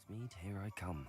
Hogsmeade, here I come.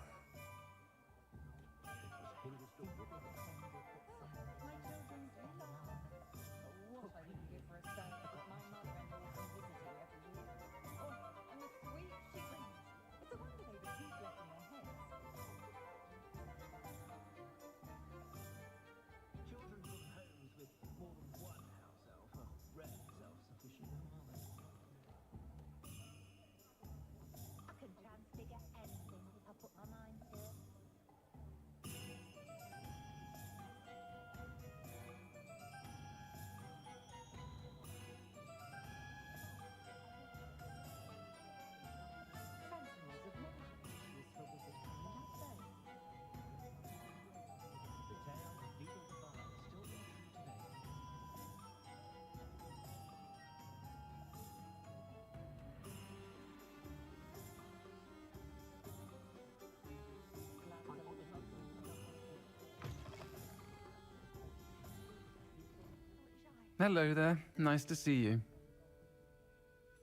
Hello there. Nice to see you.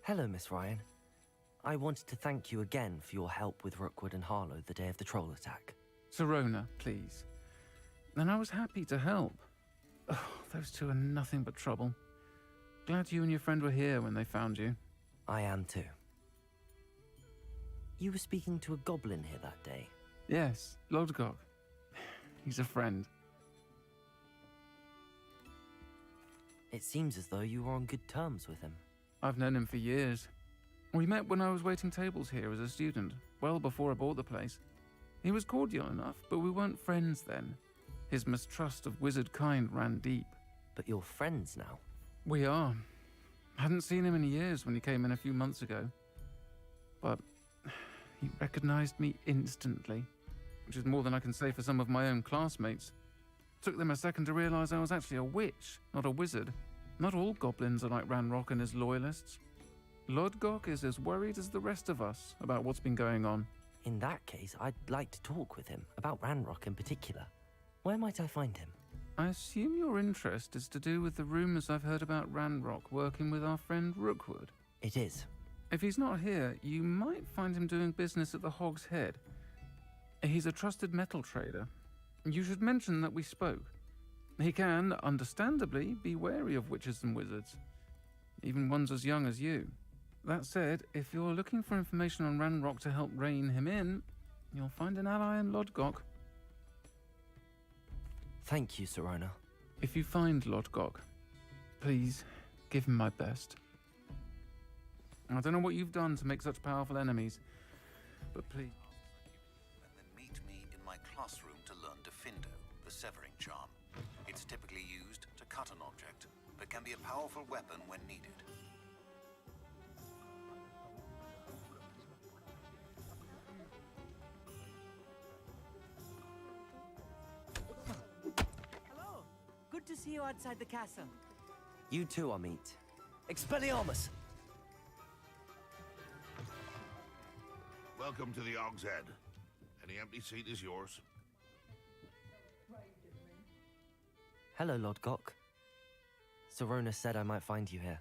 Hello, Miss Ryan. I wanted to thank you again for your help with Rookwood and Harlow the day of the troll attack. Sirona, please. And I was happy to help. Oh, those two are nothing but trouble. Glad you and your friend were here when they found you. I am too. You were speaking to a goblin here that day. Yes, Lodgok. He's a friend. It seems as though you were on good terms with him. I've known him for years. We met when I was waiting tables here as a student, well before I bought the place. He was cordial enough, but we weren't friends then. His mistrust of wizard kind ran deep. But you're friends now. We are. Hadn't seen him in years when he came in a few months ago. But he recognized me instantly, which is more than I can say for some of my own classmates. Took them a second to realize I was actually a witch, not a wizard. Not all goblins are like Ranrock and his loyalists. Lodgok is as worried as the rest of us about what's been going on. In that case, I'd like to talk with him, about Ranrock in particular. Where might I find him? I assume your interest is to do with the rumors I've heard about Ranrock working with our friend Rookwood. It is. If he's not here, you might find him doing business at the Hog's Head. He's a trusted metal trader. You should mention that we spoke. He can, understandably, be wary of witches and wizards, even ones as young as you. That said, if you're looking for information on Ranrock to help rein him in, you'll find an ally in Lodgok. Thank you, Sirona. If you find Lodgok, please give him my best. I don't know what you've done to make such powerful enemies, but please. And then meet me in my classroom to learn Defindo, the severing charm. It's typically used to cut an object, but can be a powerful weapon when needed. Hello. Good to see you outside the castle. You too, Amit. Expelliarmus! Welcome to the Hog's Head. Any empty seat is yours. Hello, Lodgok. Sirona said I might find you here.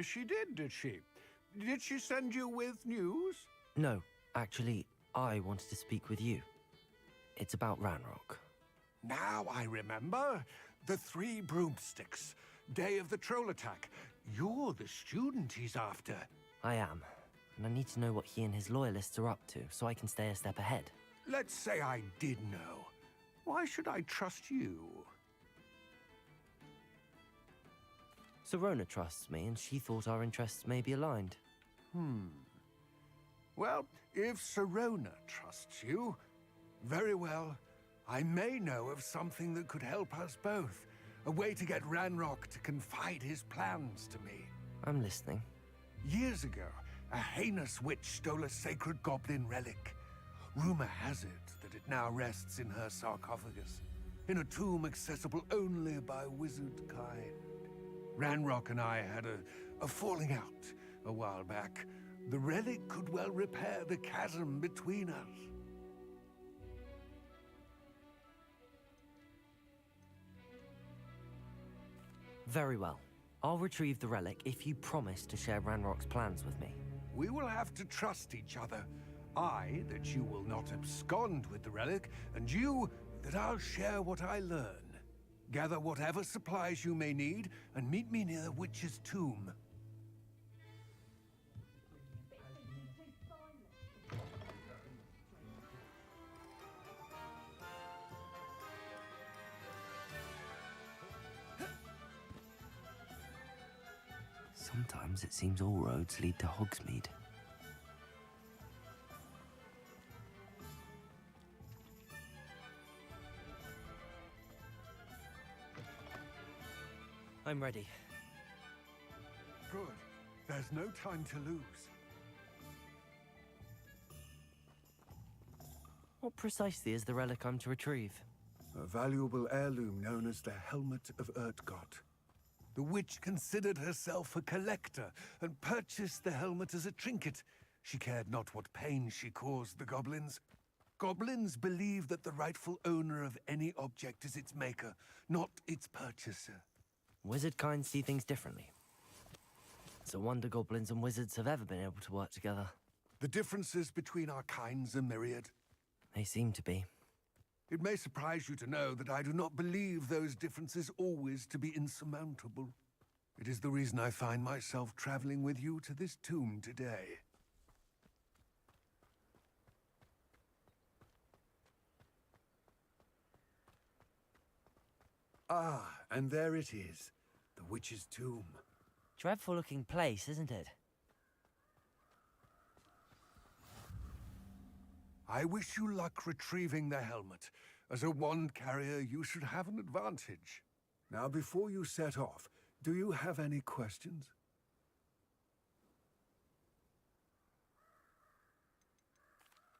She did she? Did she send you with news? No, actually, I wanted to speak with you. It's about Ranrock. Now I remember. The 3 broomsticks. Day of the troll attack. You're the student he's after. I am, and I need to know what he and his loyalists are up to so I can stay a step ahead. Let's say I did know. Why should I trust you? Sirona trusts me, and she thought our interests may be aligned. Well, if Sirona trusts you, very well. I may know of something that could help us both. A way to get Ranrock to confide his plans to me. I'm listening. Years ago, a heinous witch stole a sacred goblin relic. Rumor has it that it now rests in her sarcophagus, in a tomb accessible only by wizard kind. Ranrock and I had a falling out a while back. The relic could well repair the chasm between us. Very well. I'll retrieve the relic if you promise to share Ranrock's plans with me. We will have to trust each other. I, that you will not abscond with the relic, and you, that I'll share what I learn. Gather whatever supplies you may need, and meet me near the witch's tomb. Sometimes it seems all roads lead to Hogsmeade. I'm ready. Good. There's no time to lose. What precisely is the relic I'm to retrieve? A valuable heirloom known as the Helmet of Urtgott. The witch considered herself a collector and purchased the helmet as a trinket. She cared not what pain she caused the goblins. Goblins believe that the rightful owner of any object is its maker, not its purchaser. Wizard kind see things differently. It's a wonder goblins and wizards have ever been able to work together. The differences between our kinds are myriad. They seem to be. It may surprise you to know that I do not believe those differences always to be insurmountable. It is the reason I find myself traveling with you to this tomb today. Ah, and there it is, the witch's tomb. Dreadful looking place, isn't it? I wish you luck retrieving the helmet. As a wand carrier, you should have an advantage. Now, before you set off, do you have any questions?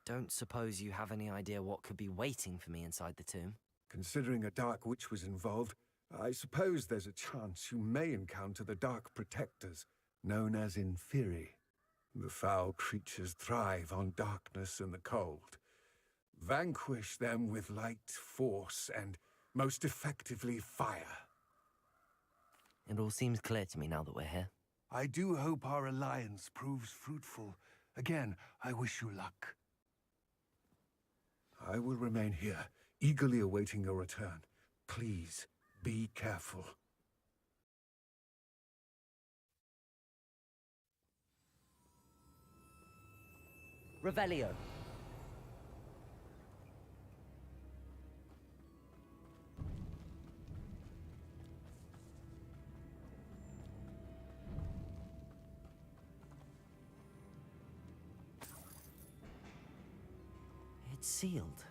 Don't suppose you have any idea what could be waiting for me inside the tomb? Considering a Dark Witch was involved, I suppose there's a chance you may encounter the Dark Protectors, known as Inferi. The foul creatures thrive on darkness and the cold. Vanquish them with light, force, and most effectively fire. It all seems clear to me now that we're here. I do hope our alliance proves fruitful. Again, I wish you luck. I will remain here, eagerly awaiting your return. Please, be careful. Revelio. It's sealed.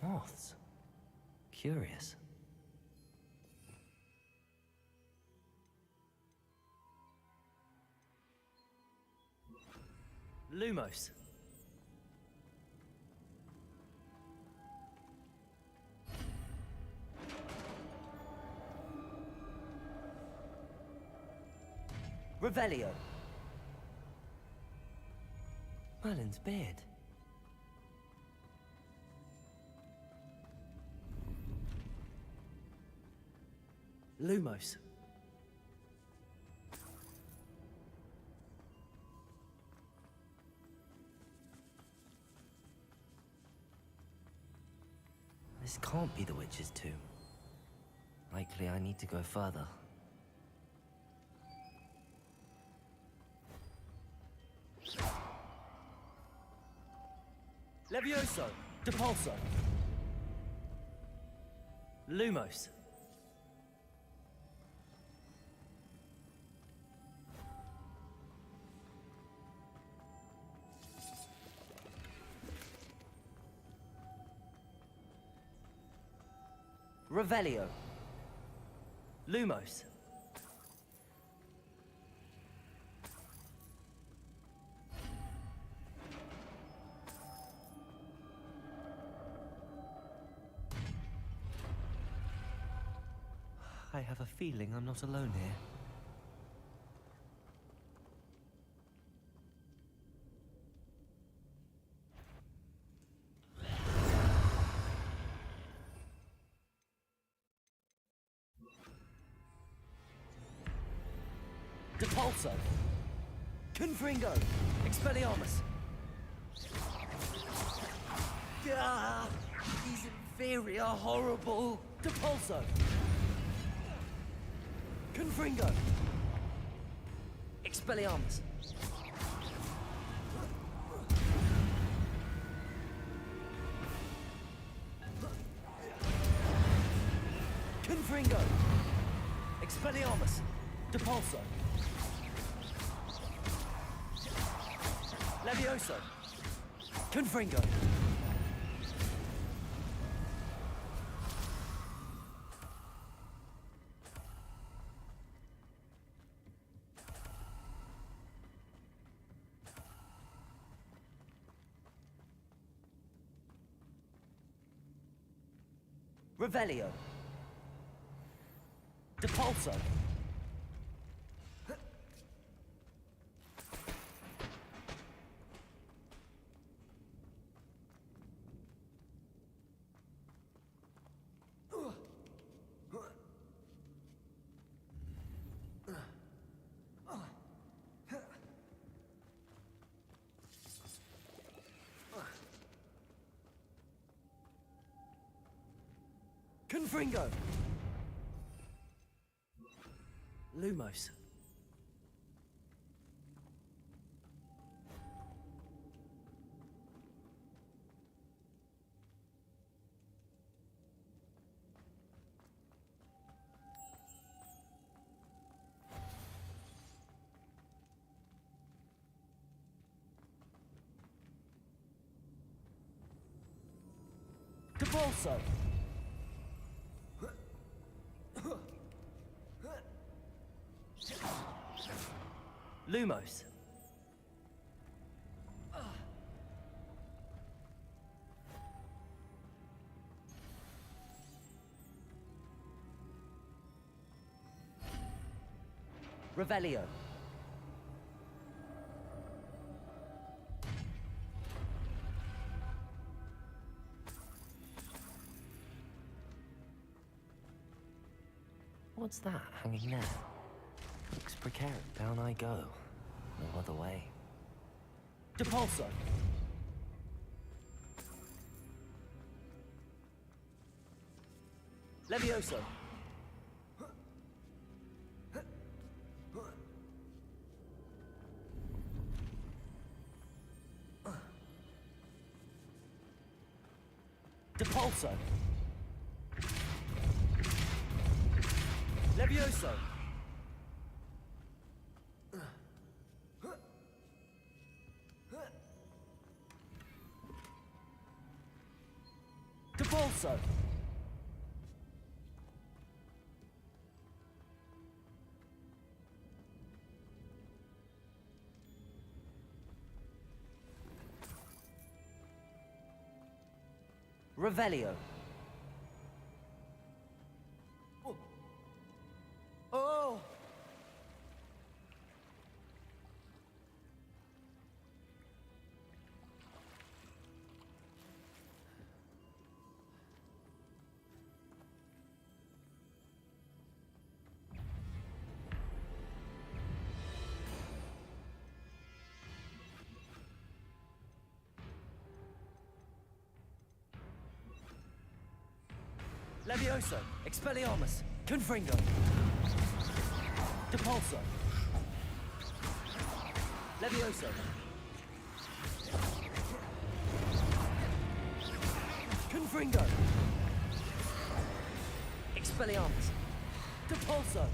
Moths. Curious. Lumos. Revelio. Merlin's beard. Lumos. This can't be the witch's tomb. Likely I need to go further. Levioso! Depulso! Lumos! Revelio. Lumos. I have a feeling I'm not alone here. Depulso. Confringo. Expelliarmus. Ah, he's inferior, horrible. Depulso. Confringo. Expelliarmus. Confringo. Expelliarmus. Depulso. Levioso. Confringo. Revelio. Depulso. Confringo. Lumos. Depulso. Lumos. Revelio. What's that hanging there? Looks precarious. Down I go. No other way. Depulso. Levioso. Depulso. Levioso. Depulso. Revelio. Oh! Levioso. Expelliarmus. Confringo. Depulso. Levioso. Confringo. Expelliarmus. Depulso.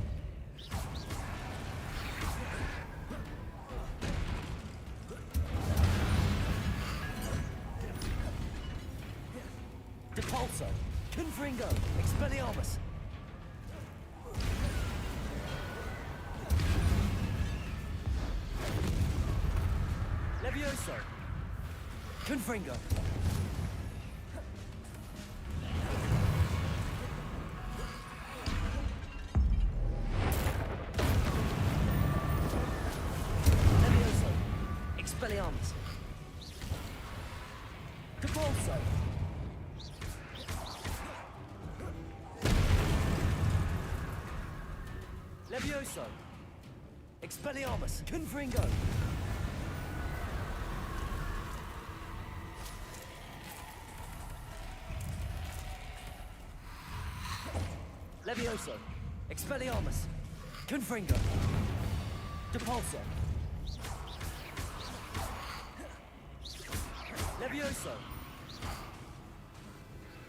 Depulso. Confringo! Expelliarmus! Levioso! Confringo! Levioso! Expelliarmus! Capulso! Levioso! Expelliarmus! Confringo! Levioso! Expelliarmus! Confringo! Depulso! Levioso!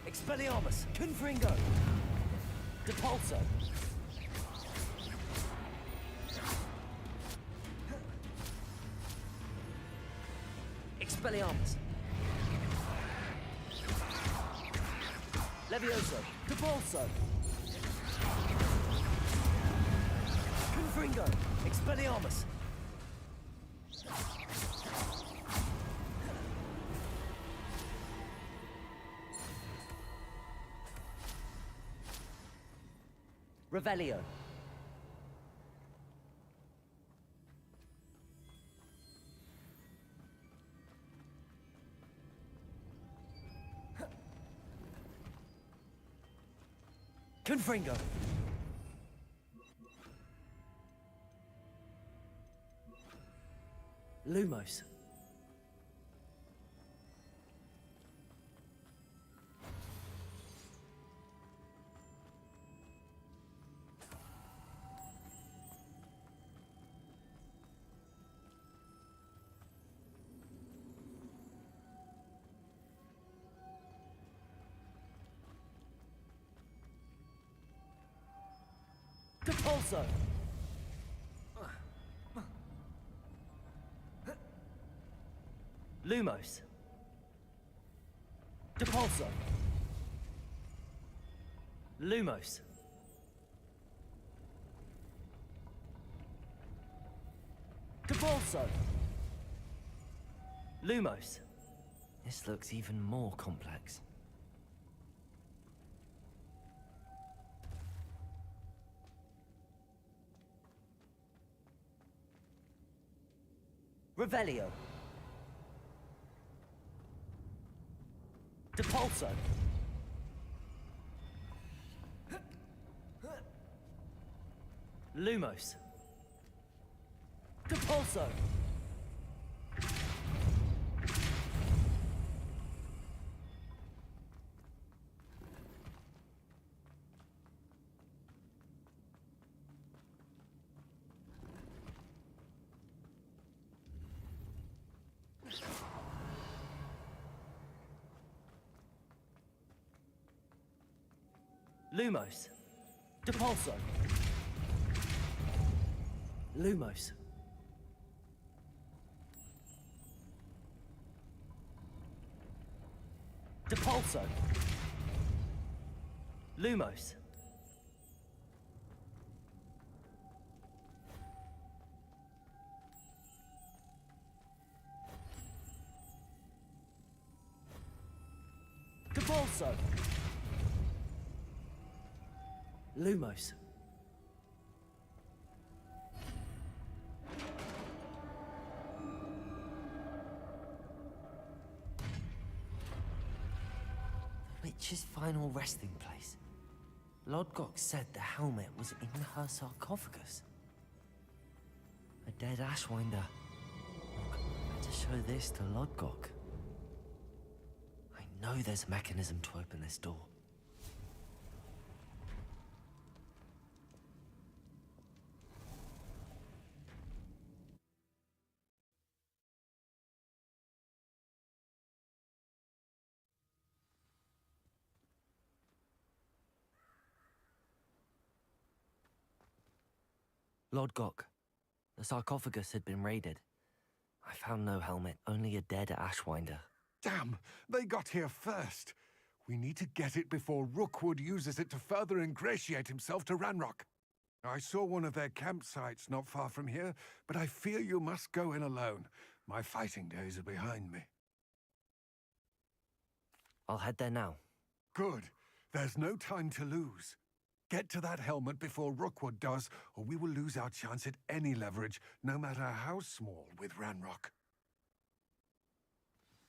Expelliarmus! Confringo! Depulso! Expelliarmus! Levioso! Depulso! Confringo! Expelliarmus! Revelio! Confringo! Lumos! Depulso! Lumos! Depulso! Lumos! Depulso! Lumos! This looks even more complex. Revelio! Depulso! Lumos! Depulso! Lumos! Depulso! Lumos! Depulso! Lumos! Depulso! Lumos! The witch's final resting place. Lodgok said the helmet was in her sarcophagus. A dead Ashwinder. Better show this to Lodgok. I know there's a mechanism to open this door. Lodgok, the sarcophagus had been raided. I found no helmet, only a dead Ashwinder. Damn! They got here first. We need to get it before Rookwood uses it to further ingratiate himself to Ranrock. I saw one of their campsites not far from here, but I fear you must go in alone. My fighting days are behind me. I'll head there now. Good. There's no time to lose. Get to that helmet before Rookwood does, or we will lose our chance at any leverage, no matter how small, with Ranrock.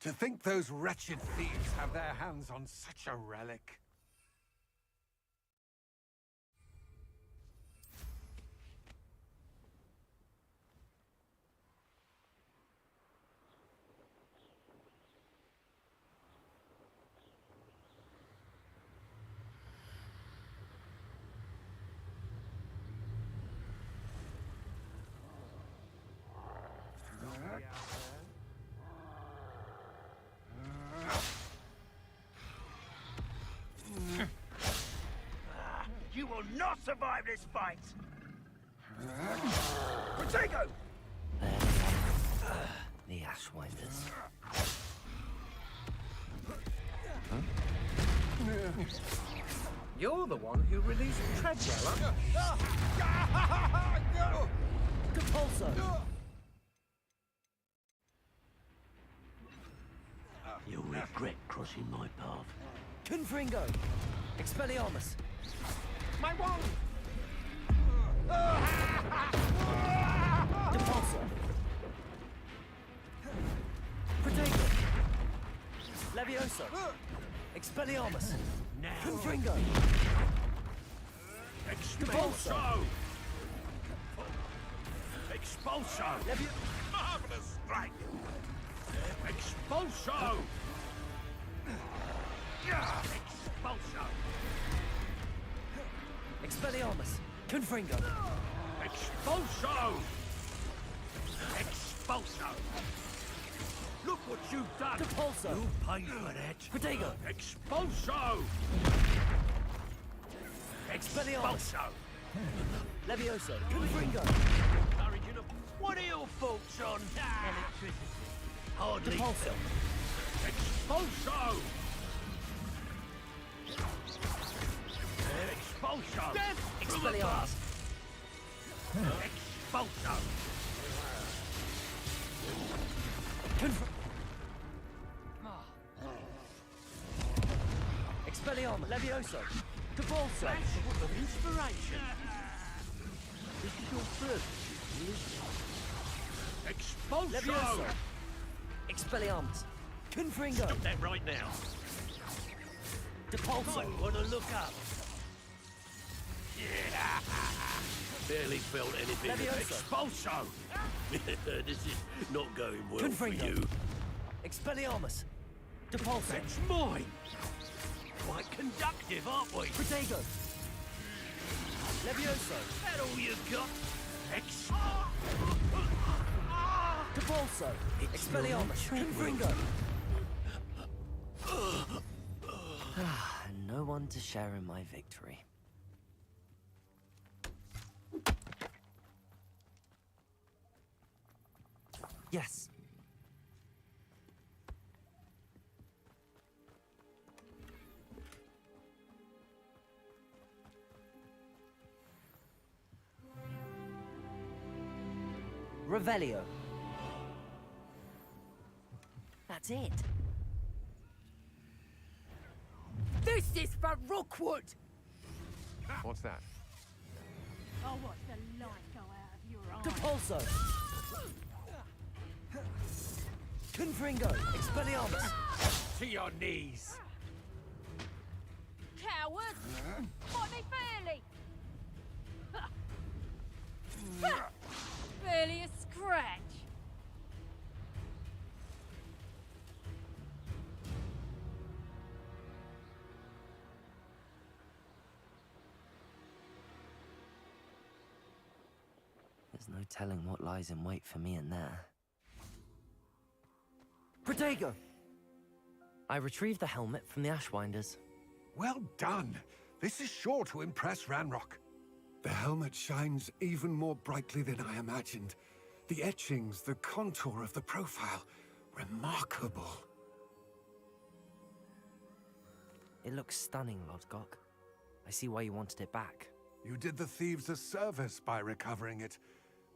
To think those wretched thieves have their hands on such a relic. You will not survive this fight! Protego! There they are. The Ashwinders. You're the one who released Treadwell, Depulso! You'll regret crossing my path. Confringo! Expelliarmus! My wand! Depulso! Protego! Levioso! Expelliarmus! Now. Confringo! Expulso! Expulso! Levio... Marvelous strike! Expulso! Expulso! Expelliarmus! Confringo! Expulso! Expulso! Look what you've done! Depulso! You'll pay for that! Protego! Expulso! Expelliarmus! Expulso! Levioso! Confringo! Origin of... What are your thoughts on electricity? Hardly. Depulso! Expulso! Expulso! Death! Expelliarmus! Expulso! Expelliarmus! Levioso! Depulso! Flash of inspiration! This is your first duty, isn't it? Expulso! Levioso! Expelliarmus! Confringo! Stop that right now! Depulso! Might want to look up! Yeah. Barely felt anything. Levioso! Expulso! This is not going well for Confringo! you. Expelliarmus! Depulso! That's mine! Quite conductive, aren't we? Protego! Levioso! That all you got? Depulso! Expelliarmus! Confringo! No one to share in my victory. Yes. Revelio. That's it. This is for Rookwood! What's that? I'll watch the light go out of your eyes. Depulso. Confringo. Expelliarmus. To your knees! Cowards! Might be fairly! Barely a scratch! There's no telling what lies in wait for me in there. Protego! I retrieved the helmet from the Ashwinders. Well done. This is sure to impress Ranrock. The helmet shines even more brightly than I imagined. The etchings, the contour of the profile, remarkable. It looks stunning, Lodgok. I see why you wanted it back. You did the thieves a service by recovering it.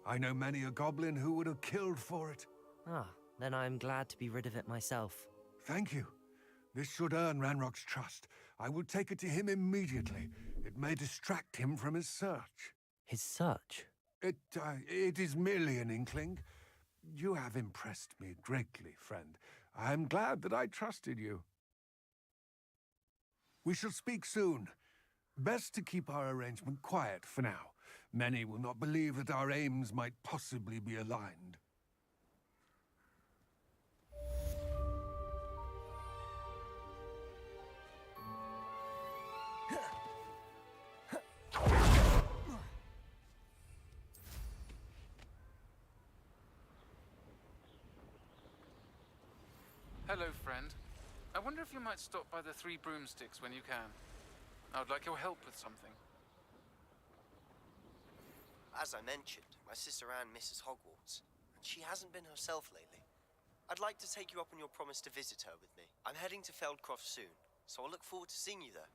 I know many a goblin who would have killed for it. Ah, then I'm glad to be rid of it myself. Thank you. This should earn Ranrock's trust. I will take it to him immediately. It may distract him from his search. His search? It is merely an inkling. You have impressed me greatly, friend. I am glad that I trusted you. We shall speak soon. Best to keep our arrangement quiet for now. Many will not believe that our aims might possibly be aligned. Hello, friend. I wonder if you might stop by the Three Broomsticks when you can. I would like your help with something. As I mentioned, my sister Anne misses Hogwarts, and she hasn't been herself lately. I'd like to take you up on your promise to visit her with me. I'm heading to Feldcroft soon, so I'll look forward to seeing you there.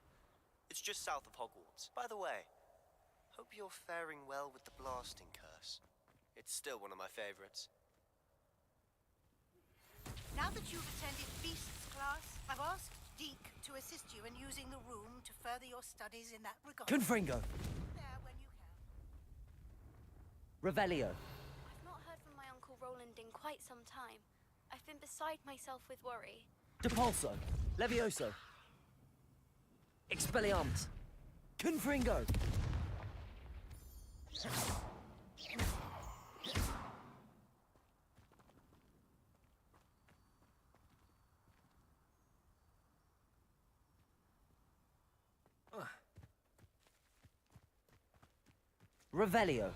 It's just south of Hogwarts. By the way, hope you're faring well with the blasting curse. It's still one of my favorites. Now that you've attended Beast's class, I've asked Deke to assist you in using the room to further your studies in that regard. Confringo! There when you can. Revelio! I've not heard from my Uncle Roland in quite some time. I've been beside myself with worry. Depulso! Levioso! Expelliarmus! Confringo! Revelio.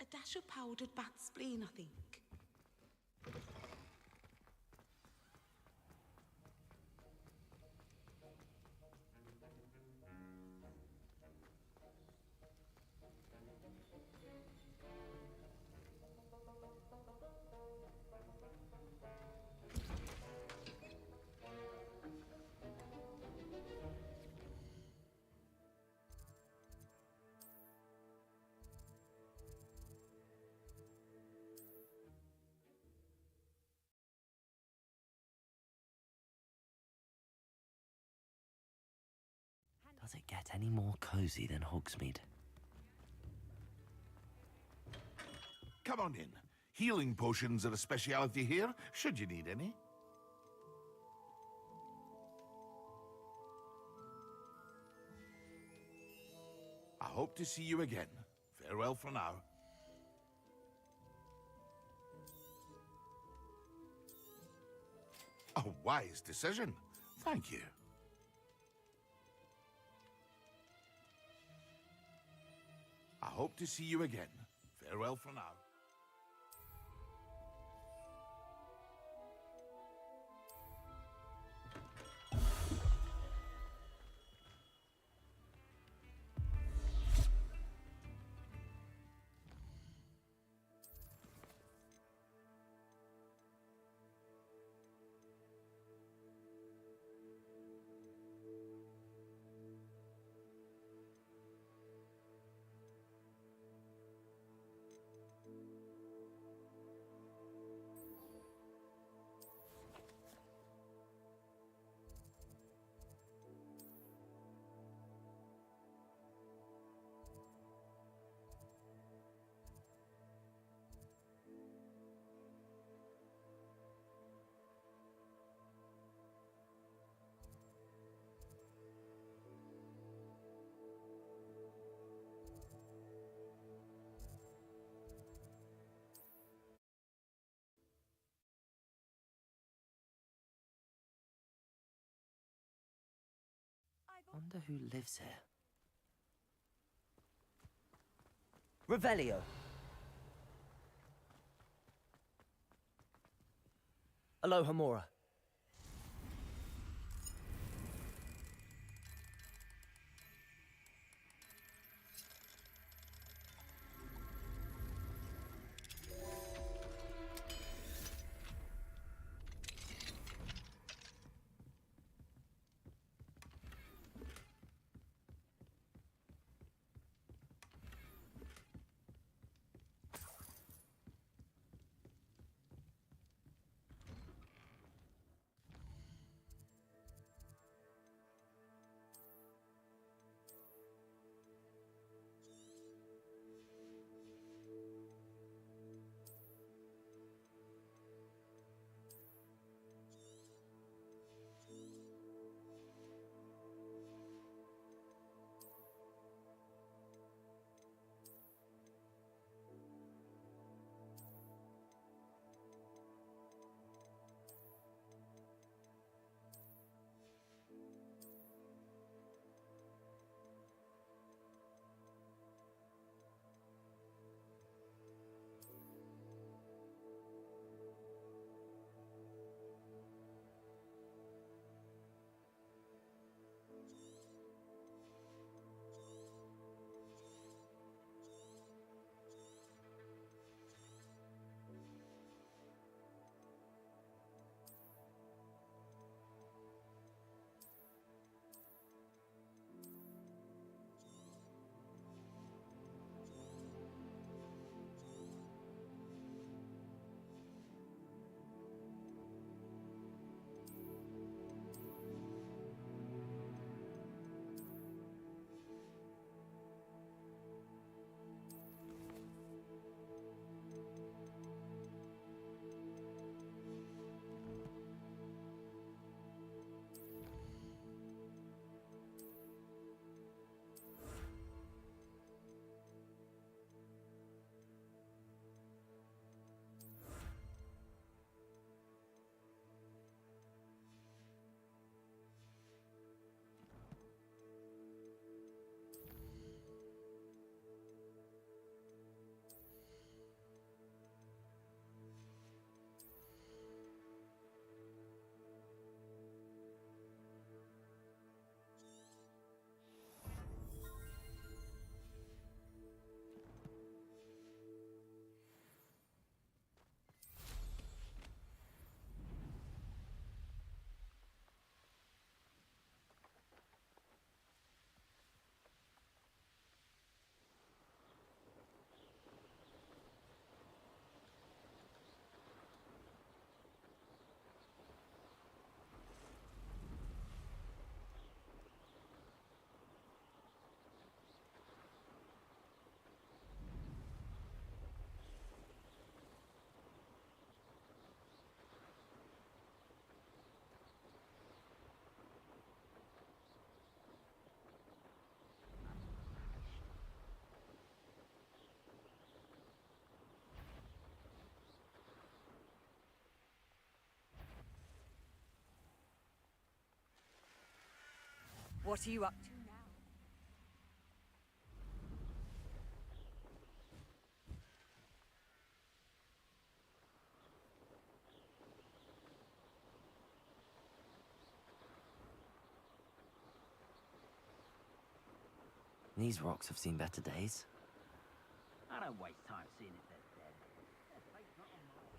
A dash of powdered bat spleen, I think. Does it get any more cozy than Hogsmeade? Come on in. Healing potions are a speciality here, should you need any. I hope to see you again. Farewell for now. A wise decision. Thank you. I hope to see you again. Farewell for now. Wonder who lives here. Revelio. Alohomora. What are you up to now? These rocks have seen better days. I don't waste time seeing if they're dead. Their fate's not on mine.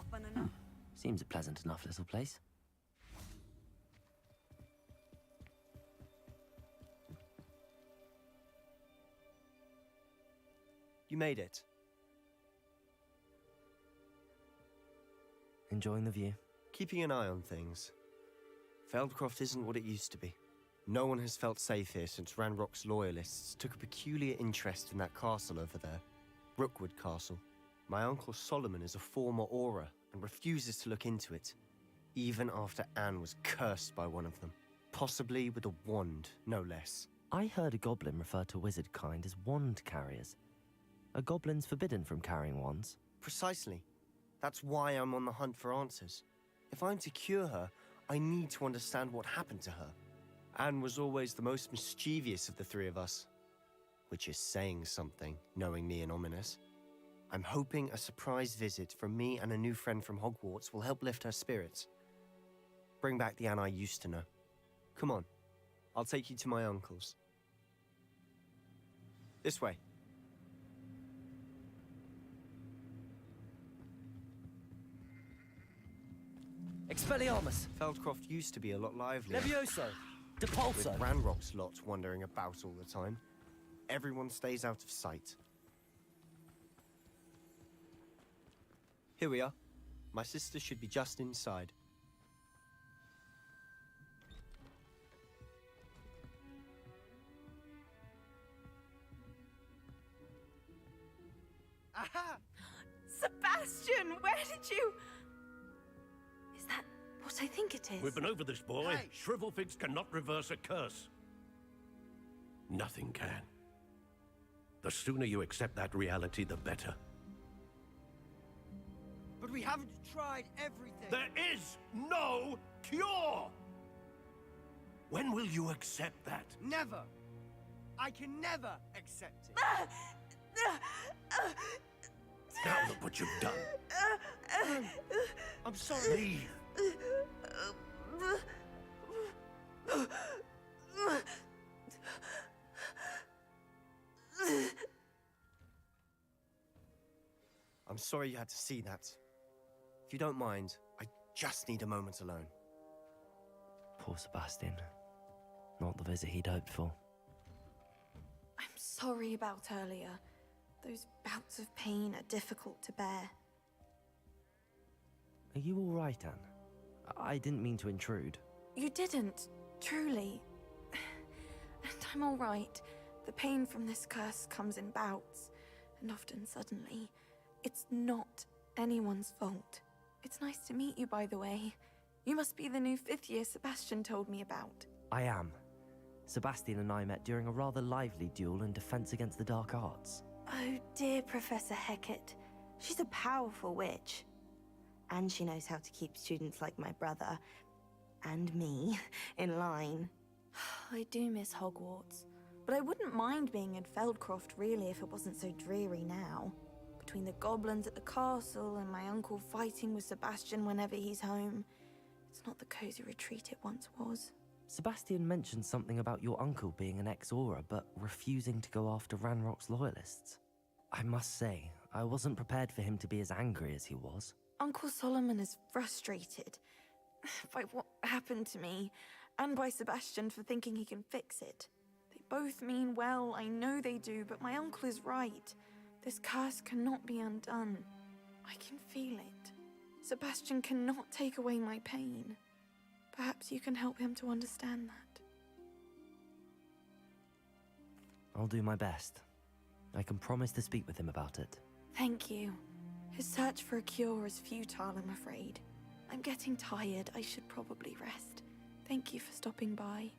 often enough. Seems a pleasant enough little place. You made it. Enjoying the view? Keeping an eye on things. Feldcroft isn't what it used to be. No one has felt safe here since Ranrock's loyalists took a peculiar interest in that castle over there. Rookwood Castle. My uncle Solomon is a former Auror and refuses to look into it, even after Anne was cursed by one of them. Possibly with a wand, no less. I heard a goblin refer to wizard kind as wand carriers. Are goblins forbidden from carrying wands? Precisely. That's why I'm on the hunt for answers. If I'm to cure her, I need to understand what happened to her. Anne was always the most mischievous of the three of us. Which is saying something, knowing me and Ominous. I'm hoping a surprise visit from me and a new friend from Hogwarts will help lift her spirits. Bring back the Anne I used to know. Come on, I'll take you to my uncle's. This way. Expelliarmus! Feldcroft used to be a lot livelier. Levioso! Depulso! With Ranrock's lot wandering about all the time. Everyone stays out of sight. Here we are. My sister should be just inside. Aha! Sebastian, where did you... Is that what I think it is? We've been over this, boy. Hey. Shrivelfigs cannot reverse a curse. Nothing can. The sooner you accept that reality, the better. But we haven't tried everything. There is no cure! When will you accept that? Never. I can never accept it. Now look what you've done. I'm sorry. Leave. I'm sorry you had to see that. If you don't mind, I just need a moment alone. Poor Sebastian. Not the visit he'd hoped for. I'm sorry about earlier. Those bouts of pain are difficult to bear. Are you all right, Anne? I didn't mean to intrude. You didn't, truly. And I'm all right. The pain from this curse comes in bouts, and often suddenly. It's not anyone's fault. It's nice to meet you, by the way. You must be the new 5th year Sebastian told me about. I am. Sebastian and I met during a rather lively duel in Defense Against the Dark Arts. Oh dear, Professor Hecat. She's a powerful witch. And she knows how to keep students like my brother, and me, in line. I do miss Hogwarts, but I wouldn't mind being in Feldcroft, really, if it wasn't so dreary now. Between the goblins at the castle and my uncle fighting with Sebastian whenever he's home, it's not the cozy retreat it once was. Sebastian mentioned something about your uncle being an ex-Auror, but refusing to go after Ranrock's loyalists. I must say, I wasn't prepared for him to be as angry as he was. Uncle Solomon is frustrated by what happened to me, and by Sebastian for thinking he can fix it. They both mean well, I know they do, but my uncle is right. This curse cannot be undone. I can feel it. Sebastian cannot take away my pain. Perhaps you can help him to understand that. I'll do my best. I can promise to speak with him about it. Thank you. His search for a cure is futile, I'm afraid. I'm getting tired. I should probably rest. Thank you for stopping by.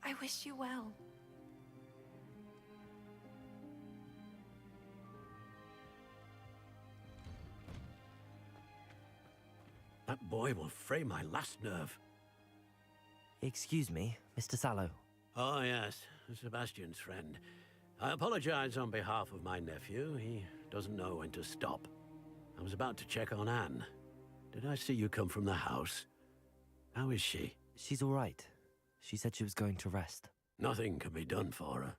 I wish you well. That boy will fray my last nerve. Excuse me, Mr. Sallow. Oh, yes, Sebastian's friend. I apologize on behalf of my nephew. He doesn't know when to stop. I was about to check on Anne. Did I see you come from the house? How is she? She's all right. She said she was going to rest. Nothing can be done for her.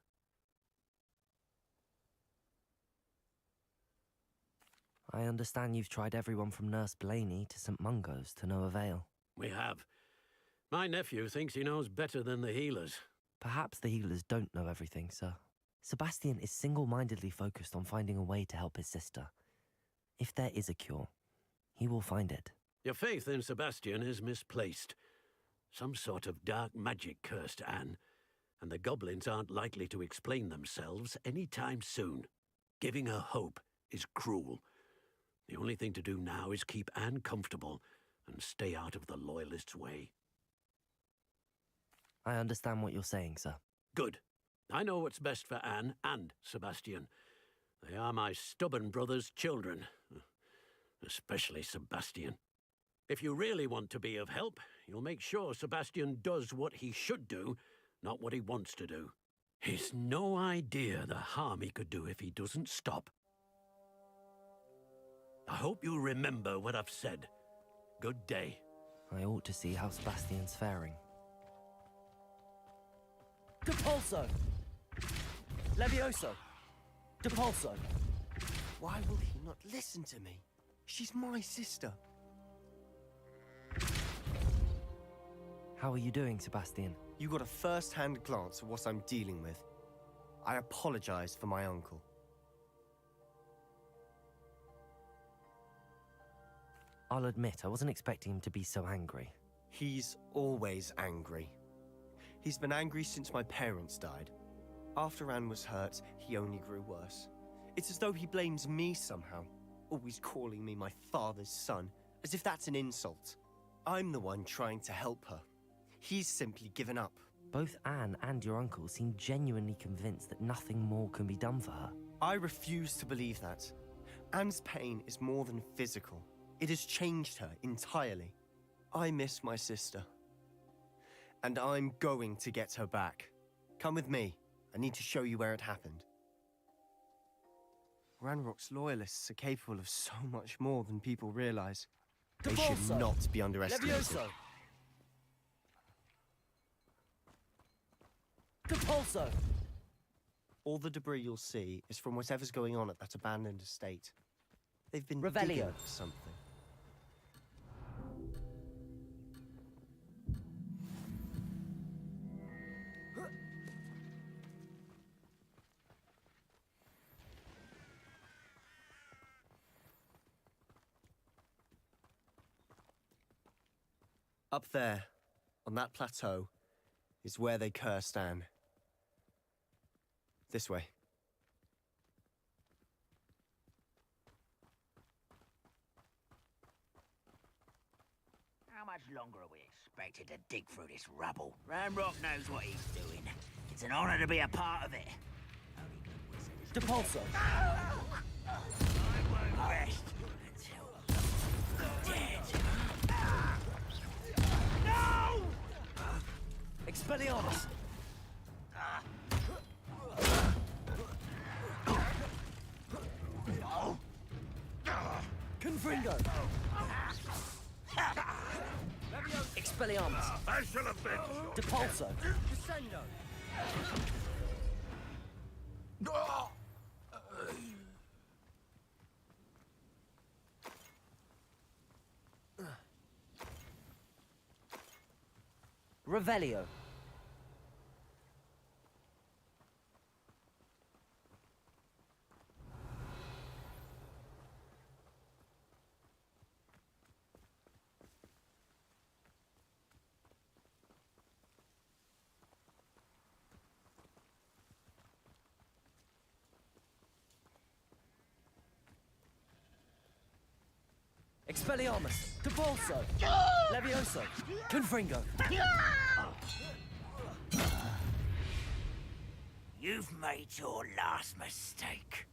I understand you've tried everyone from Nurse Blaney to St. Mungo's to no avail. We have. My nephew thinks he knows better than the healers. Perhaps the healers don't know everything, sir. Sebastian is single-mindedly focused on finding a way to help his sister. If there is a cure, he will find it. Your faith in Sebastian is misplaced. Some sort of dark magic cursed Anne, and the goblins aren't likely to explain themselves any time soon. Giving her hope is cruel. The only thing to do now is keep Anne comfortable and stay out of the Loyalists' way. I understand what you're saying, sir. Good. I know what's best for Anne and Sebastian. They are my stubborn brother's children. Especially Sebastian. If you really want to be of help, you'll make sure Sebastian does what he should do, not what he wants to do. He's no idea the harm he could do if he doesn't stop. I hope you remember what I've said. Good day. I ought to see how Sebastian's faring. Depulso! Levioso! Depulso! Why will he not listen to me? She's my sister. How are you doing, Sebastian? You got a first-hand glance at what I'm dealing with. I apologize for my uncle. I'll admit, I wasn't expecting him to be so angry. He's always angry. He's been angry since my parents died. After Anne was hurt, he only grew worse. It's as though he blames me somehow, always calling me my father's son, as if that's an insult. I'm the one trying to help her. He's simply given up. Both Anne and your uncle seem genuinely convinced that nothing more can be done for her. I refuse to believe that. Anne's pain is more than physical. It has changed her entirely. I miss my sister. And I'm going to get her back. Come with me. I need to show you where it happened. Ranrock's loyalists are capable of so much more than people realize. They should not be underestimated. Levioso! Depulso! All the debris you'll see is from whatever's going on at that abandoned estate. They've been Revelio. digging for something. Up there, on that plateau, is where they cursed Anne. This way. How much longer are we expected to dig through this rubble? Ranrock knows what he's doing. It's an honor to be a part of it. Depulso! I won't rest until dead. No! Expelliarmus! Confringo! Expelliarmus! I shall have been. Depulso! Descendo! Revelio! Expelliarmus! Depulso! Levioso! Confringo! You've made your last mistake.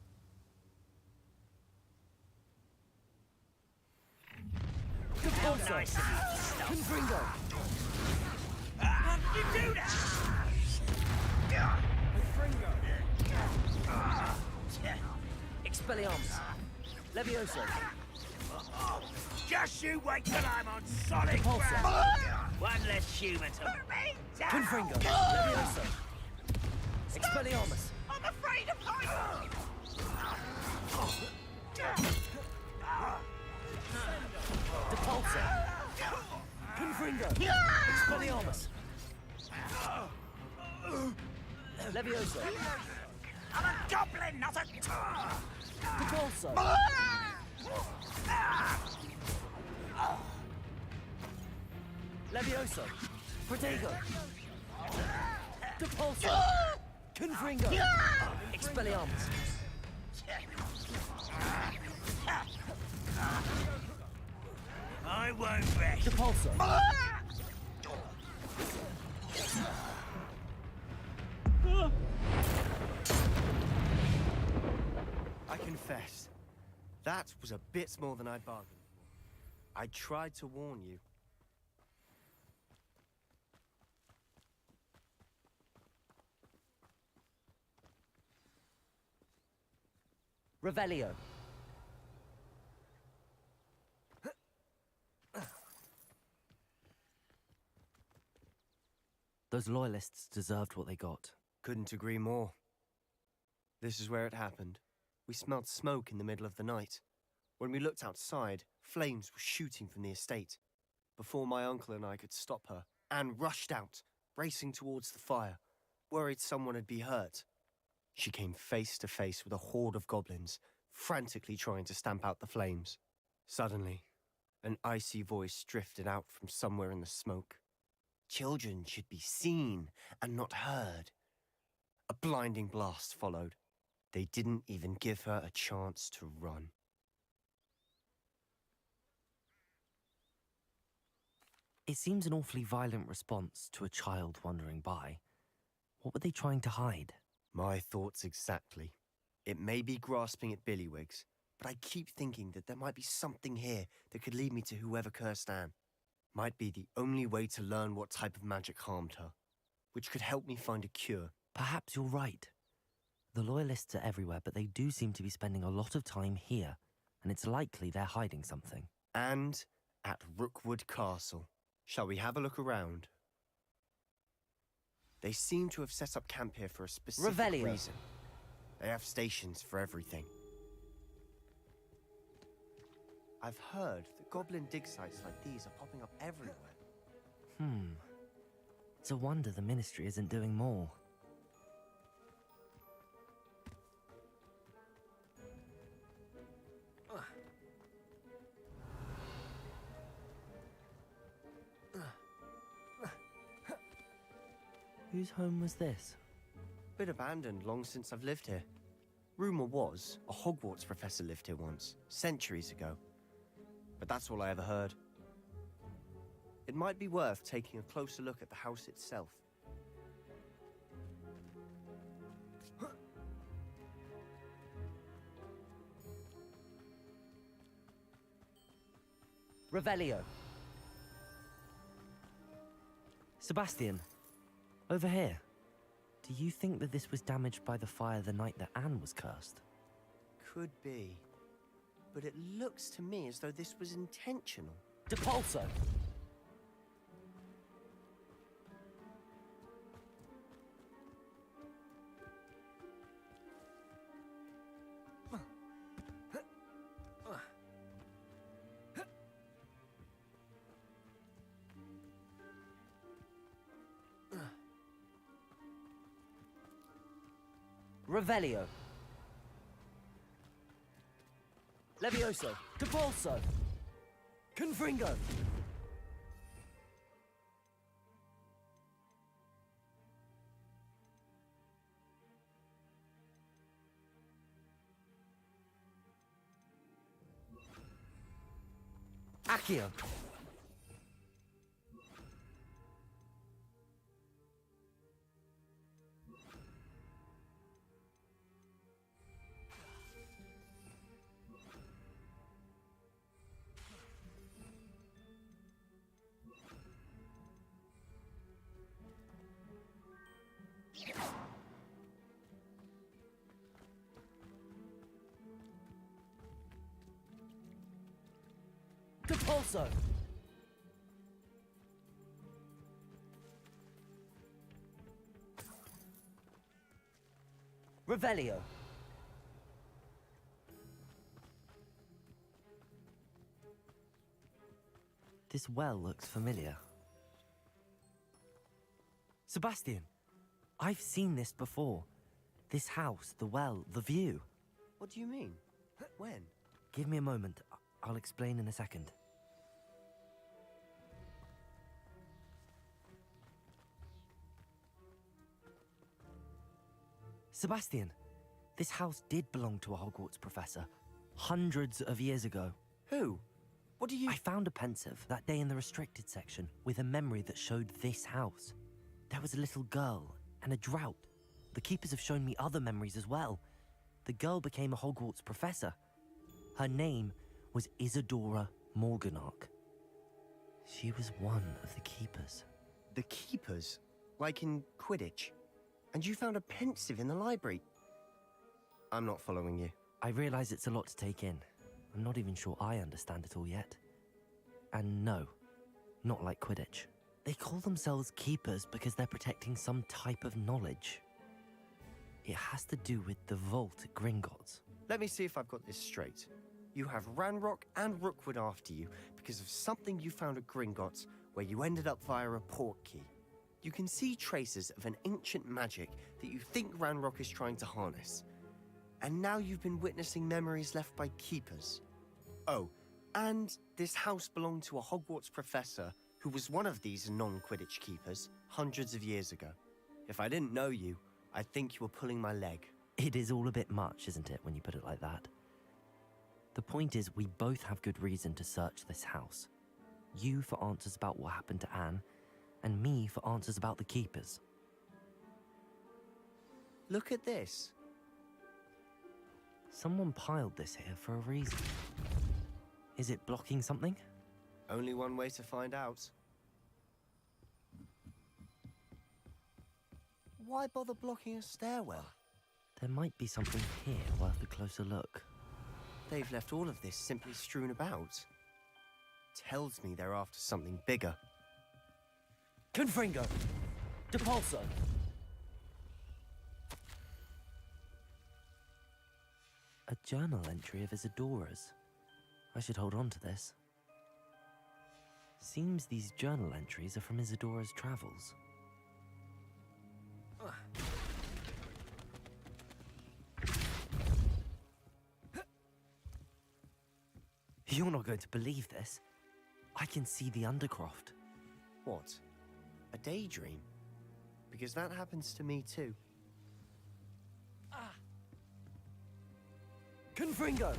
Depulso! Nice of you to stop. Confringo! How did you do that? Expelliarmus! Levioso! Just you wait till I'm on solid Depulso! ground. One less human to put me down. Confringo! Levioso! Expelliarmus! I'm afraid of heights. Expelliarmus! Levioso! I'm a goblin, not a... Repulso! Levioso! Protego! Repulso! Confringo! Expelliarmus! I won't rest. Repulso! I confess, that was a bit more than I'd bargained for. I tried to warn you. Revelio! Those loyalists deserved what they got. Couldn't agree more. This is where it happened. We smelled smoke in the middle of the night. When we looked outside, flames were shooting from the estate. Before my uncle and I could stop her, Anne rushed out, racing towards the fire, worried someone had been hurt. She came face to face with a horde of goblins, frantically trying to stamp out the flames. Suddenly, an icy voice drifted out from somewhere in the smoke. Children should be seen and not heard. A blinding blast followed. They didn't even give her a chance to run. It seems an awfully violent response to a child wandering by. What were they trying to hide? My thoughts exactly. It may be grasping at Billywigs, but I keep thinking that there might be something here that could lead me to whoever cursed Anne. Might be the only way to learn what type of magic harmed her, which could help me find a cure. Perhaps you're right. The loyalists are everywhere, but they do seem to be spending a lot of time here, and it's likely they're hiding something. And at Rookwood Castle. Shall we have a look around? They seem to have set up camp here for a specific reason. They have stations for everything. I've heard that goblin dig sites like these are popping up everywhere. It's a wonder the Ministry isn't doing more. Whose home was this? Bit abandoned long since I've lived here. Rumour was a Hogwarts professor lived here once, centuries ago. But that's all I ever heard. It might be worth taking a closer look at the house itself. Revelio. Sebastian, over here. Do you think that this was damaged by the fire the night that Anne was cursed? Could be. But it looks to me as though this was intentional. Depulso! Revelio. Levioso. Depulso. Confringo. Accio. Depulso! Revelio. This well looks familiar. Sebastian, I've seen this before. This house, the well, the view. What do you mean? When? Give me a moment. I'll explain in a second. Sebastian, this house did belong to a Hogwarts professor, hundreds of years ago. Who? What do you... I found a pensive that day in the restricted section with a memory that showed this house. There was a little girl and a drought. The keepers have shown me other memories as well. The girl became a Hogwarts professor. Her name was Isadora Morganach. She was one of the keepers. The keepers? Like in Quidditch? And you found a pensive in the library? I'm not following you. I realize it's a lot to take in. I'm not even sure I understand it all yet. And no, not like Quidditch. They call themselves keepers because they're protecting some type of knowledge. It has to do with the vault at Gringotts. Let me see if I've got this straight. You have Ranrock and Rookwood after you because of something you found at Gringotts where you ended up via a portkey. You can see traces of an ancient magic that you think Ranrock is trying to harness. And now you've been witnessing memories left by keepers. Oh, and this house belonged to a Hogwarts professor who was one of these non-Quidditch keepers hundreds of years ago. If I didn't know you, I'd think you were pulling my leg. It is all a bit much, isn't it, when you put it like that? The point is, we both have good reason to search this house. You for answers about what happened to Anne, and me for answers about the keepers. Look at this. Someone piled this here for a reason. Is it blocking something? Only one way to find out. Why bother blocking a stairwell? There might be something here worth a closer look. They've left all of this simply strewn about. Tells me they're after something bigger. Confringo! Depulso! A journal entry of Isadora's. I should hold on to this. Seems these journal entries are from Isadora's travels. You're not going to believe this. I can see the Undercroft. What? A daydream? Because that happens to me too. Confringo!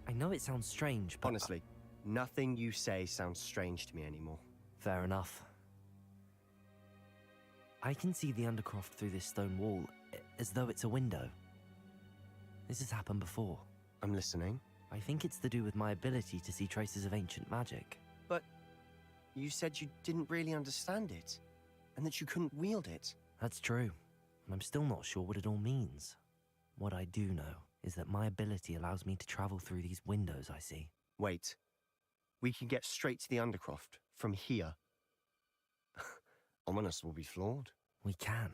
I know it sounds strange, but... Honestly, nothing you say sounds strange to me anymore. Fair enough. I can see the Undercroft through this stone wall, as though it's a window. This has happened before. I'm listening. I think it's to do with my ability to see traces of ancient magic. But you said you didn't really understand it, and that you couldn't wield it. That's true, and I'm still not sure what it all means. What I do know is that my ability allows me to travel through these windows I see. Wait. We can get straight to the Undercroft from here. Ominous will be flawed. We can.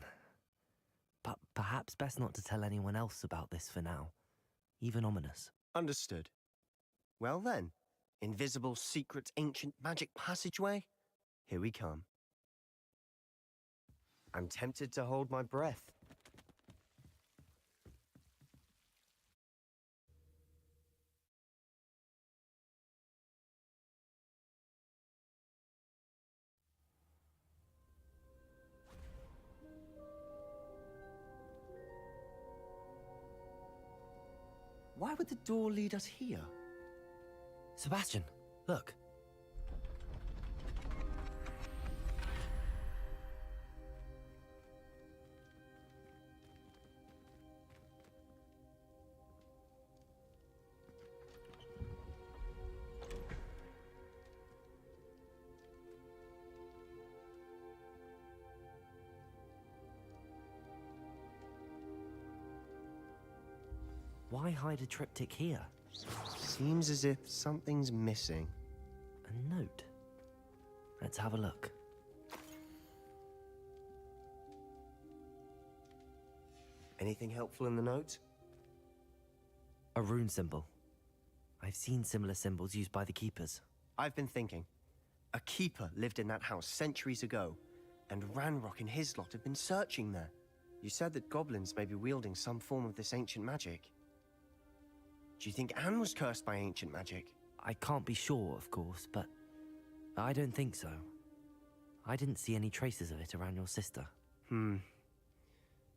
But perhaps best not to tell anyone else about this for now. Even Ominous. Understood. Well then, invisible, secret, ancient magic passageway? Here we come. I'm tempted to hold my breath. Why would the door lead us here? Sebastian, look. Why hide a triptych here? Seems as if something's missing. A note. Let's have a look. Anything helpful in the note? A rune symbol. I've seen similar symbols used by the keepers. I've been thinking. A keeper lived in that house centuries ago, and Ranrock and his lot have been searching there. You said that goblins may be wielding some form of this ancient magic. Do you think Anne was cursed by ancient magic? I can't be sure, of course, but I don't think so. I didn't see any traces of it around your sister.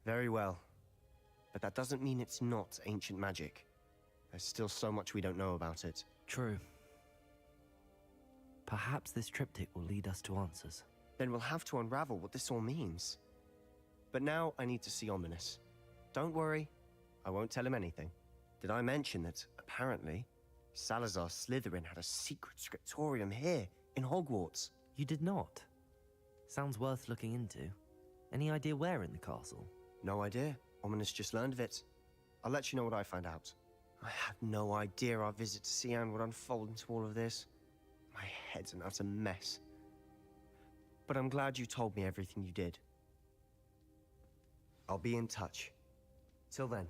Very well. But that doesn't mean it's not ancient magic. There's still so much we don't know about it. True. Perhaps this triptych will lead us to answers. Then we'll have to unravel what this all means. But now I need to see Ominous. Don't worry, I won't tell him anything. Did I mention that, apparently, Salazar Slytherin had a secret scriptorium here, in Hogwarts? You did not? Sounds worth looking into. Any idea where in the castle? No idea. Ominous just learned of it. I'll let you know what I find out. I had no idea our visit to Cian would unfold into all of this. My head's an utter mess. But I'm glad you told me everything you did. I'll be in touch. Till then.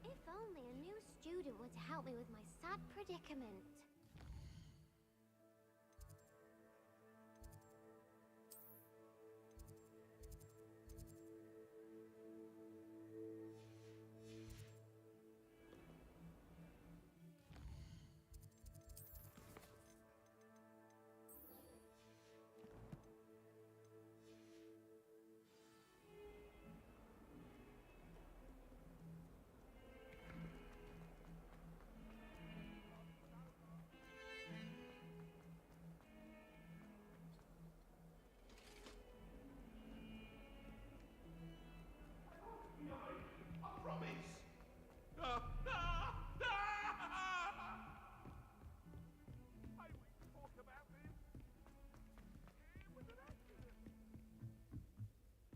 If only a new student would help me with my sad predicament.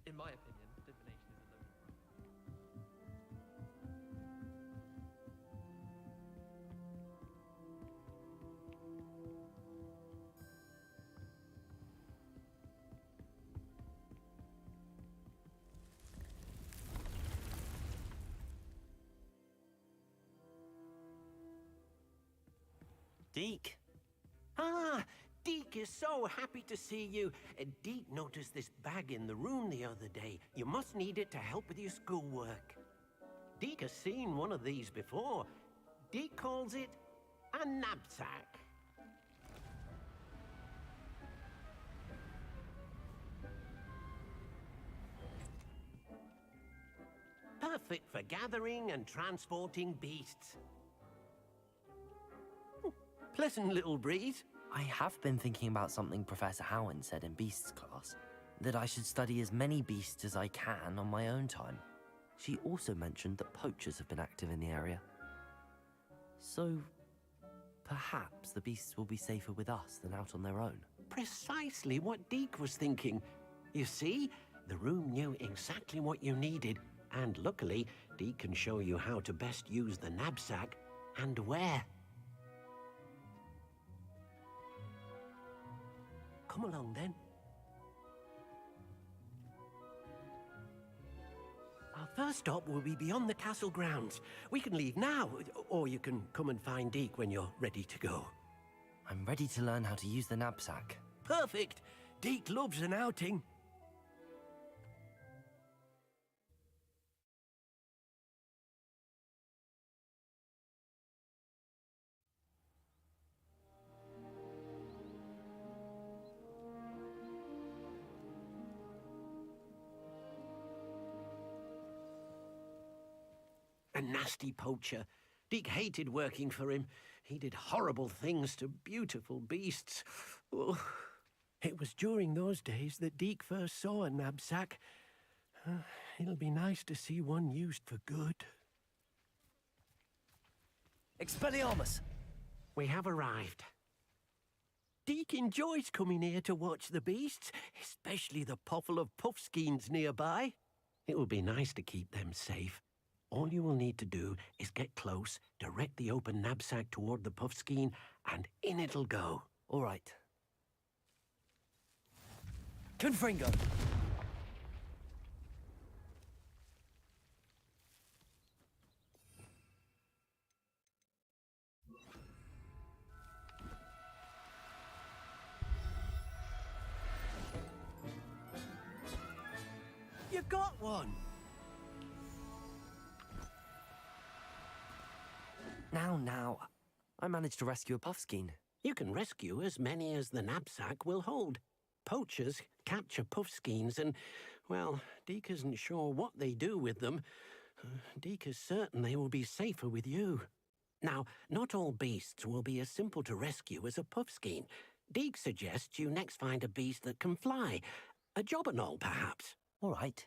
In my opinion, divination is a load. Deke? Ah, Deke is so happy to see you. Deke noticed this bag in the room the other day. You must need it to help with your schoolwork. Deke has seen one of these before. Deke calls it a knapsack. Perfect for gathering and transporting beasts. Pleasant little breeze. I have been thinking about something Professor Howin said in Beasts class, that I should study as many beasts as I can on my own time. She also mentioned that poachers have been active in the area. So, perhaps the beasts will be safer with us than out on their own. Precisely what Deke was thinking. You see, the room knew exactly what you needed, and luckily, Deke can show you how to best use the knapsack and where. Come along, then. Our first stop will be beyond the castle grounds. We can leave now, or you can come and find Deke when you're ready to go. I'm ready to learn how to use the knapsack. Perfect! Deke loves an outing. A nasty poacher. Deke hated working for him. He did horrible things to beautiful beasts. Oh, it was during those days that Deke first saw a knapsack. It'll be nice to see one used for good. Expelliarmus! We have arrived. Deke enjoys coming here to watch the beasts, especially the potful of puffskeins nearby. It will be nice to keep them safe. All you will need to do is get close, direct the open knapsack toward the puffskein, and in it'll go. All right. Confringo! You got one! Now. I managed to rescue a puffskein. You can rescue as many as the knapsack will hold. Poachers capture puffskeins and, well, Deke isn't sure what they do with them. Deke is certain they will be safer with you. Now, not all beasts will be as simple to rescue as a puffskein. Deke suggests you next find a beast that can fly. A jobberknoll, perhaps. All right.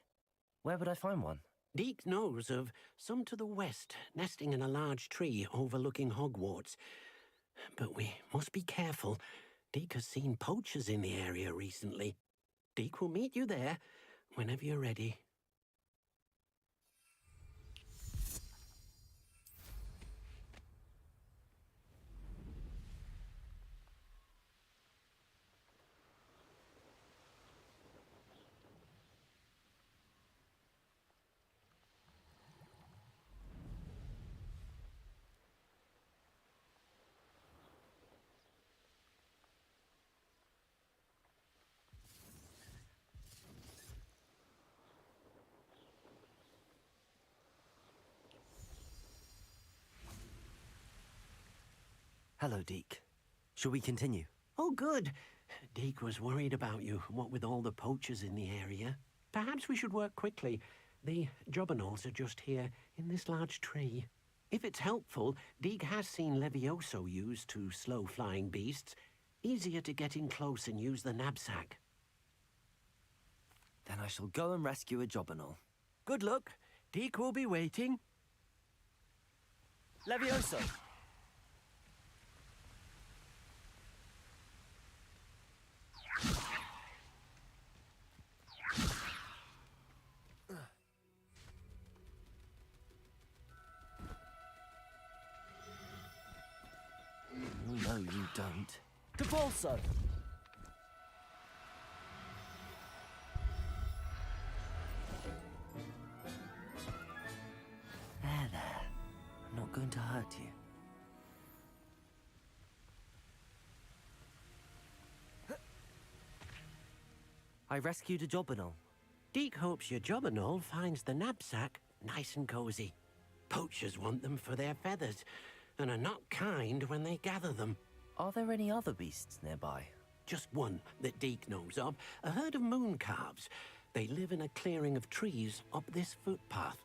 Where would I find one? Deke knows of some to the west, nesting in a large tree overlooking Hogwarts. But we must be careful. Deke has seen poachers in the area recently. Deke will meet you there whenever you're ready. Hello, Deke. Shall we continue? Oh, good. Deke was worried about you, what with all the poachers in the area. Perhaps we should work quickly. The jobberknolls are just here, in this large tree. If it's helpful, Deke has seen Levioso used to slow flying beasts. Easier to get in close and use the knapsack. Then I shall go and rescue a jobberknoll. Good luck. Deke will be waiting. Levioso! No, you don't. Capulso! There. I'm not going to hurt you. I rescued a jobberknoll. Deke hopes your jobberknoll finds the knapsack nice and cozy. Poachers want them for their feathers, and are not kind when they gather them. Are there any other beasts nearby? Just one that Deke knows of, a herd of moon calves. They live in a clearing of trees up this footpath.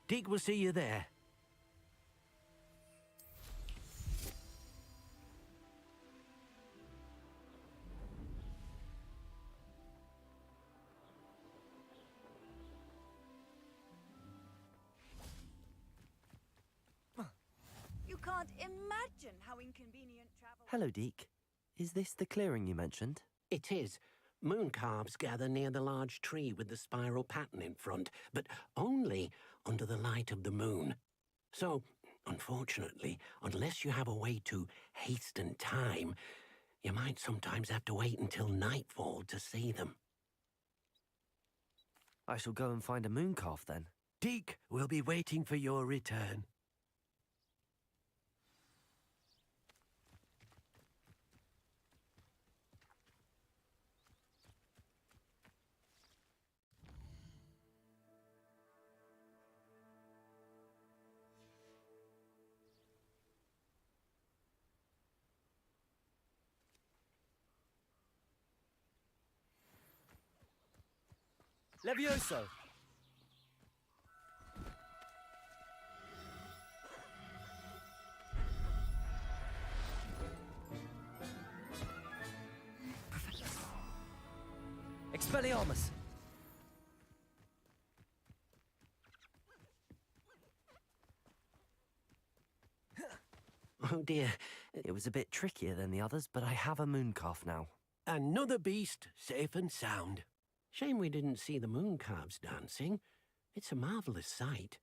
Deke will see you there. You can't imagine how inconvenient travel... Hello, Deke. Is this the clearing you mentioned? It is. Moon calves gather near the large tree with the spiral pattern in front, but only under the light of the moon. So, unfortunately, unless you have a way to hasten time, you might sometimes have to wait until nightfall to see them. I shall go and find a moon calf then. Deke will be waiting for your return. Levioso! Expelliarmus! Oh, dear. It was a bit trickier than the others, but I have a moon calf now. Another beast, safe and sound. Shame we didn't see the moon calves dancing. It's a marvelous sight.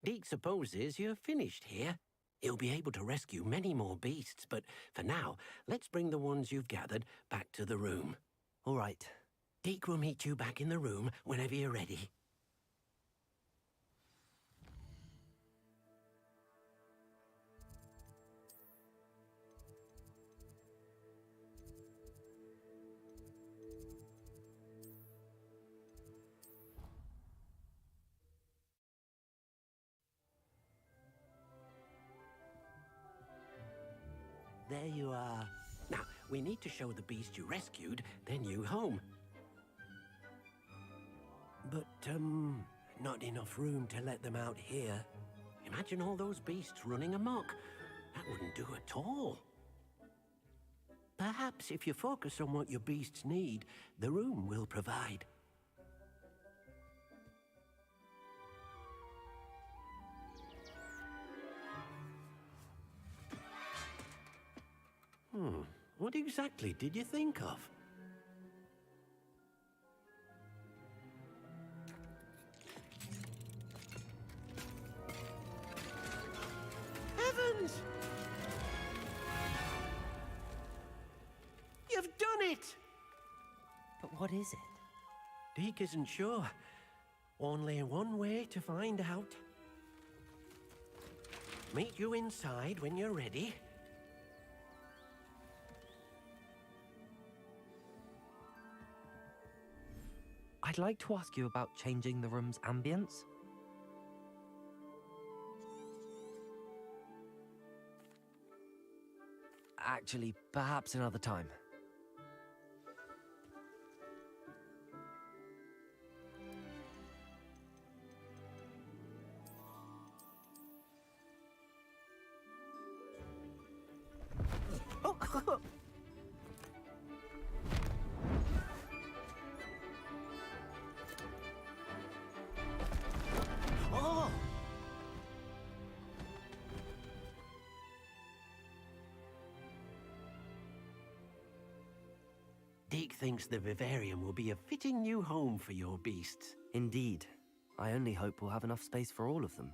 Deke supposes you're finished here. He'll be able to rescue many more beasts, but for now, let's bring the ones you've gathered back to the room. All right. Deke will meet you back in the room whenever you're ready. There you are. Now, we need to show the beast you rescued their new home. But, not enough room to let them out here. Imagine all those beasts running amok. That wouldn't do at all. Perhaps if you focus on what your beasts need, the room will provide. What exactly did you think of? Heavens! You've done it! But what is it? Deke isn't sure. Only one way to find out. Meet you inside when you're ready. I'd like to ask you about changing the room's ambience. Actually, perhaps another time. Deke thinks the vivarium will be a fitting new home for your beasts. Indeed. I only hope we'll have enough space for all of them.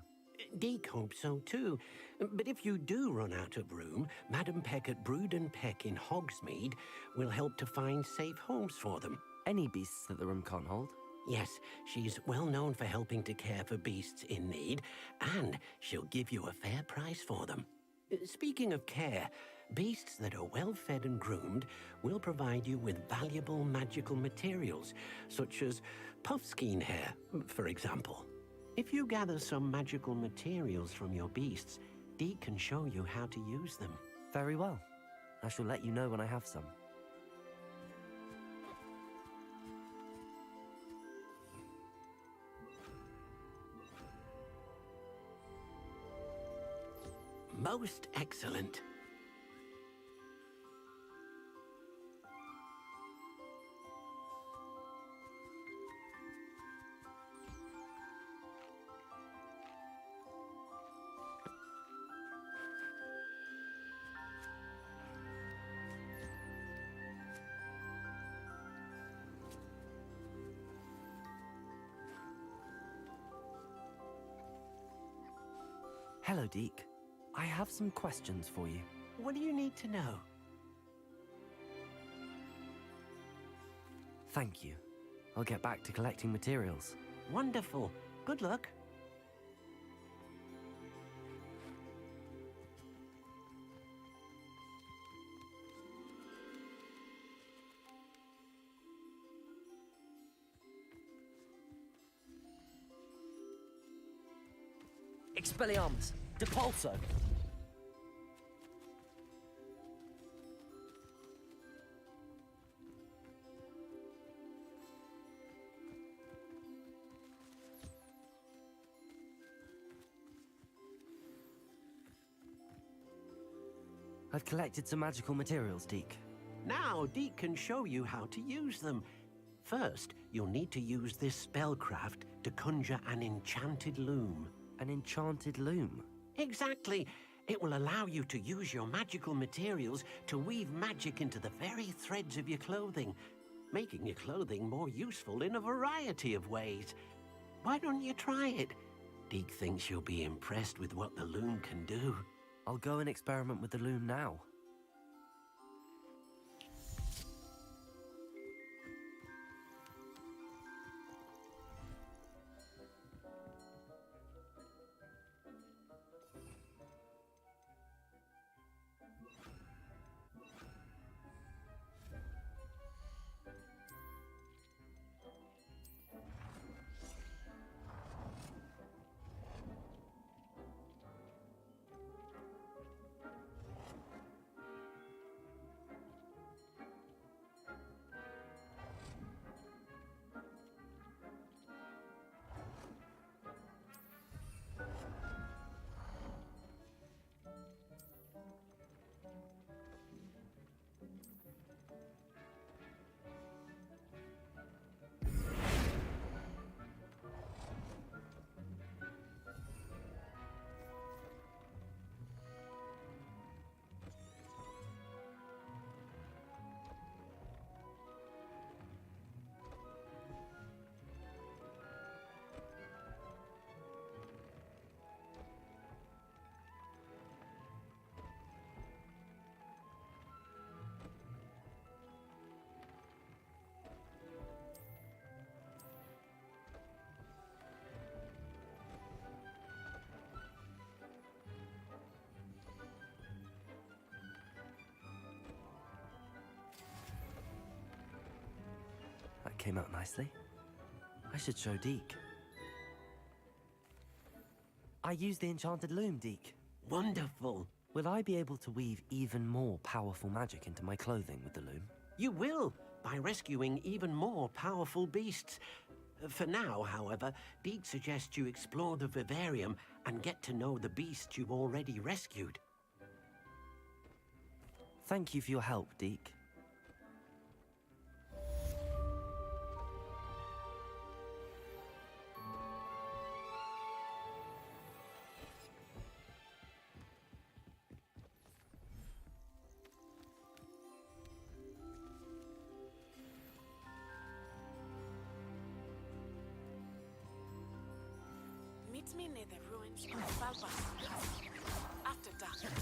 Deke hopes so too. But if you do run out of room, Madam Peck at Brood and Peck in Hogsmeade will help to find safe homes for them. Any beasts that the room can't hold? Yes, she's well known for helping to care for beasts in need, and she'll give you a fair price for them. Speaking of care, beasts that are well fed and groomed will provide you with valuable magical materials, such as puffskein hair, for example. If you gather some magical materials from your beasts, Deke can show you how to use them. Very well. I shall let you know when I have some. Most excellent. Hello, Deke. I have some questions for you. What do you need to know? Thank you. I'll get back to collecting materials. Wonderful. Good luck. Expelliarmus! Depulso! I've collected some magical materials, Deke. Now, Deke can show you how to use them. First, you'll need to use this spellcraft to conjure an enchanted loom. An enchanted loom? Exactly. It will allow you to use your magical materials to weave magic into the very threads of your clothing, making your clothing more useful in a variety of ways. Why don't you try it? Deke thinks you'll be impressed with what the loom can do. I'll go and experiment with the loom now. That came out nicely. I should show Deke. I used the enchanted loom, Deke. Wonderful. Will I be able to weave even more powerful magic into my clothing with the loom? You will, by rescuing even more powerful beasts. For now, however, Deke suggests you explore the vivarium and get to know the beasts you've already rescued. Thank you for your help, Deke. Meet me near the ruins of Valbas after dark.